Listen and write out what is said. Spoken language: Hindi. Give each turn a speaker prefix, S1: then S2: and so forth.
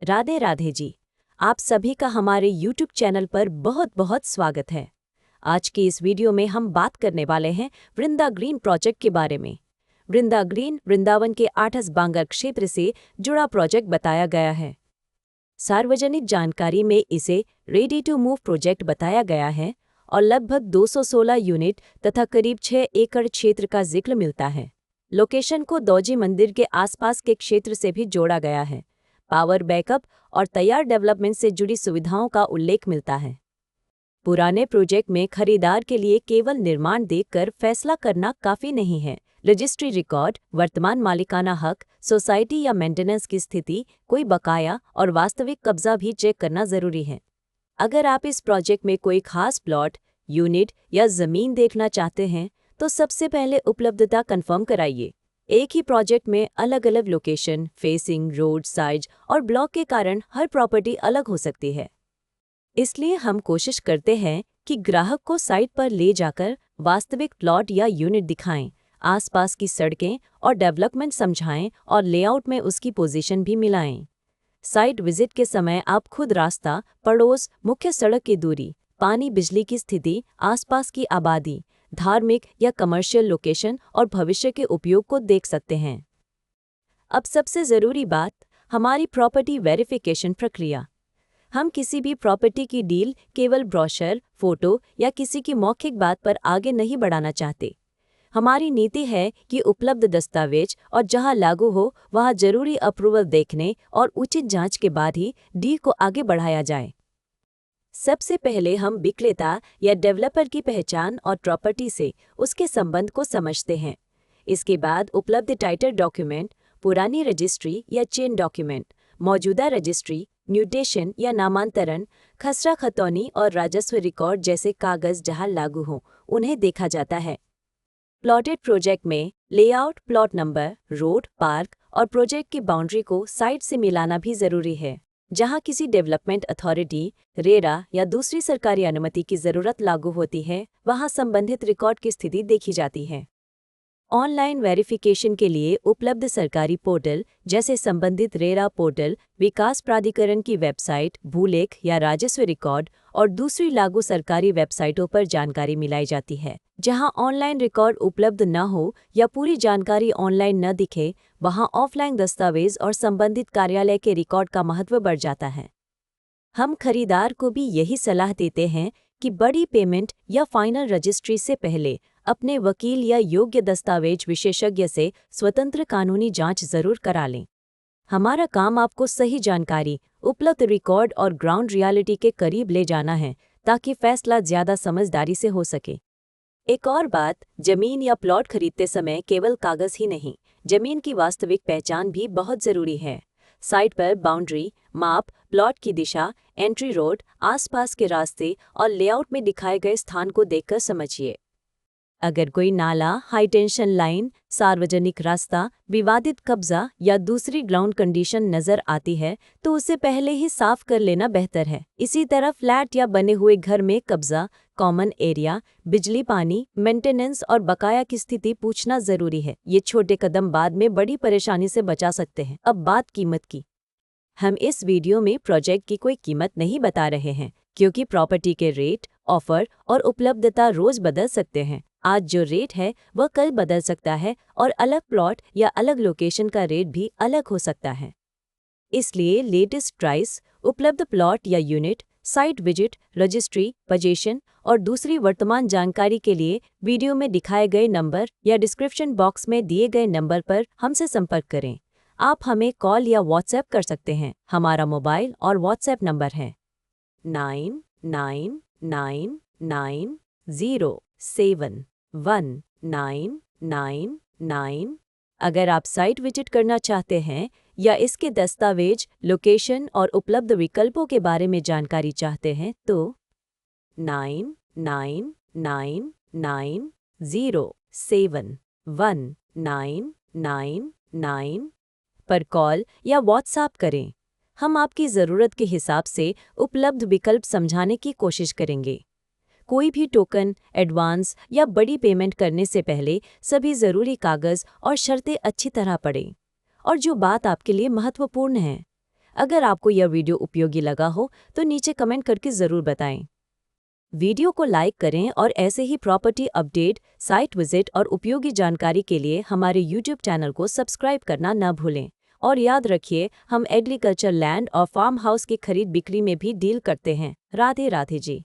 S1: राधे राधे जी। आप सभी का हमारे YouTube चैनल पर बहुत बहुत स्वागत है। आज की इस वीडियो में हम बात करने वाले हैं वृंदा ग्रीन प्रोजेक्ट के बारे में। वृंदा ग्रीन वृंदावन के आठस बांगर क्षेत्र से जुड़ा प्रोजेक्ट बताया गया है। सार्वजनिक जानकारी में इसे रेडी टू मूव प्रोजेक्ट बताया गया है और लगभग 216 यूनिट तथा करीब 6 एकड़ क्षेत्र का जिक्र मिलता है। लोकेशन को दौजी मंदिर के आसपास के क्षेत्र से भी जोड़ा गया है। पावर बैकअप और तैयार डेवलपमेंट से जुड़ी सुविधाओं का उल्लेख मिलता है। पुराने प्रोजेक्ट में खरीदार के लिए केवल निर्माण देखकर फैसला करना काफी नहीं है। रजिस्ट्री रिकॉर्ड, वर्तमान मालिकाना हक, सोसाइटी या मेंटेनेंस की स्थिति, कोई बकाया और वास्तविक कब्जा भी चेक करना जरूरी है। अगर आप इस प्रोजेक्ट में कोई खास प्लॉट, यूनिट या जमीन देखना चाहते हैं तो सबसे पहले उपलब्धता कंफर्म कराइए। एक ही प्रोजेक्ट में अलग अलग लोकेशन, फेसिंग, रोड, साइज और ब्लॉक के कारण हर प्रॉपर्टी अलग हो सकती है। इसलिए हम कोशिश करते हैं कि ग्राहक को साइट पर ले जाकर वास्तविक प्लॉट या यूनिट दिखाएं, आसपास की सड़कें और डेवलपमेंट समझाएं और लेआउट में उसकी पोजीशन भी मिलाएं। साइट विजिट के समय आप खुद रास्ता, पड़ोस, मुख्य सड़क की दूरी, पानी बिजली की स्थिति, आसपास की आबादी, धार्मिक या कमर्शियल लोकेशन और भविष्य के उपयोग को देख सकते हैं। अब सबसे ज़रूरी बात, हमारी प्रॉपर्टी वेरिफिकेशन प्रक्रिया। हम किसी भी प्रॉपर्टी की डील केवल ब्रोशर, फोटो या किसी की मौखिक बात पर आगे नहीं बढ़ाना चाहते। हमारी नीति है कि उपलब्ध दस्तावेज और जहां लागू हो वहां जरूरी अप्रूवल देखने और उचित जांच के बाद ही डील को आगे बढ़ाया जाए। सबसे पहले हम विक्रेता या डेवलपर की पहचान और प्रॉपर्टी से उसके संबंध को समझते हैं। इसके बाद उपलब्ध टाइटल डॉक्यूमेंट, पुरानी रजिस्ट्री या चेन डॉक्यूमेंट, मौजूदा रजिस्ट्री, म्यूटेशन या नामांतरण, खसरा खतौनी और राजस्व रिकॉर्ड जैसे कागज जहां लागू हों उन्हें देखा जाता है। प्लॉटेड प्रोजेक्ट में layout, plot number, road, park और प्रोजेक्ट की बाउंड्री को साइट से मिलाना भी जरूरी है। जहां किसी डेवलपमेंट अथॉरिटी, रेरा या दूसरी सरकारी अनुमति की जरूरत लागू होती है, वहां संबंधित रिकॉर्ड की स्थिति देखी जाती है। ऑनलाइन वेरिफिकेशन के लिए उपलब्ध सरकारी पोर्टल जैसे संबंधित रेरा पोर्टल, विकास प्राधिकरण की वेबसाइट, भूलेख या राजस्व रिकॉर्ड और दूसरी लागू सरकारी वेबसाइटों पर जानकारी मिलाई जाती है। जहां ऑनलाइन रिकॉर्ड उपलब्ध न हो या पूरी जानकारी ऑनलाइन न दिखे, वहां ऑफलाइन दस्तावेज और संबंधित कार्यालय के रिकॉर्ड का महत्व बढ़ जाता है। हम खरीदार को भी यही सलाह देते हैं कि बड़ी पेमेंट या फाइनल रजिस्ट्री से पहले अपने वकील या योग्य दस्तावेज विशेषज्ञ से स्वतंत्र कानूनी जांच जरूर करा लें। हमारा काम आपको सही जानकारी, उपलब्ध रिकॉर्ड और ग्राउंड रियलिटी के करीब ले जाना है ताकि फैसला ज्यादा समझदारी से हो सके। एक और बात, जमीन या प्लॉट खरीदते समय केवल कागज ही नहीं, जमीन की वास्तविक पहचान भी बहुत जरूरी है। साइट पर बाउंड्री, माप, प्लॉट की दिशा, एंट्री रोड, आसपास के रास्ते और लेआउट में दिखाए गए स्थान को देखकर समझिए। अगर कोई नाला, हाई टेंशन लाइन, सार्वजनिक रास्ता, विवादित कब्जा या दूसरी ग्राउंड कंडीशन नजर आती है तो उसे पहले ही साफ कर लेना बेहतर है। इसी तरह फ्लैट या बने हुए घर में कब्जा, कॉमन एरिया, बिजली, पानी, मेंटेनेंस और बकाया की स्थिति पूछना जरूरी है। ये छोटे कदम बाद में बड़ी परेशानी से बचा सकते हैं। अब बात कीमत की। हम इस वीडियो में प्रोजेक्ट की कोई कीमत नहीं बता रहे हैं क्योंकि प्रॉपर्टी के रेट, ऑफर और उपलब्धता रोज बदल सकते हैं। आज जो रेट है वह कल बदल सकता है और अलग प्लॉट या अलग लोकेशन का रेट भी अलग हो सकता है। इसलिए लेटेस्ट प्राइस, उपलब्ध प्लॉट या unit, site visit, registry, position और दूसरी वर्तमान जानकारी के लिए वीडियो में दिखाए गए नंबर या डिस्क्रिप्शन बॉक्स में दिए गए नंबर पर हमसे संपर्क करें। आप हमें कॉल या व्हाट्सएप कर सकते हैं। हमारा मोबाइल और व्हाट्सएप नंबर है 999990719999। अगर आप साइट विजिट करना चाहते हैं या इसके दस्तावेज, लोकेशन और उपलब्ध विकल्पों के बारे में जानकारी चाहते हैं तो 999990719999 पर कॉल या व्हाट्सएप करें। हम आपकी ज़रूरत के हिसाब से उपलब्ध विकल्प समझाने की कोशिश करेंगे। कोई भी टोकन, एडवांस या बड़ी पेमेंट करने से पहले सभी ज़रूरी कागज़ और शर्तें अच्छी तरह पढ़ें। और जो बात आपके लिए महत्वपूर्ण है, अगर आपको यह वीडियो उपयोगी लगा हो तो नीचे कमेंट करके ज़रूर बताएं। वीडियो को लाइक करें और ऐसे ही प्रॉपर्टी अपडेट, साइट विजिट और उपयोगी जानकारी के लिए हमारे यूट्यूब चैनल को सब्सक्राइब करना न भूलें। और याद रखिए, हम एग्रीकल्चर लैंड और फार्म हाउस की खरीद बिक्री में भी डील करते हैं। राधे राधे जी।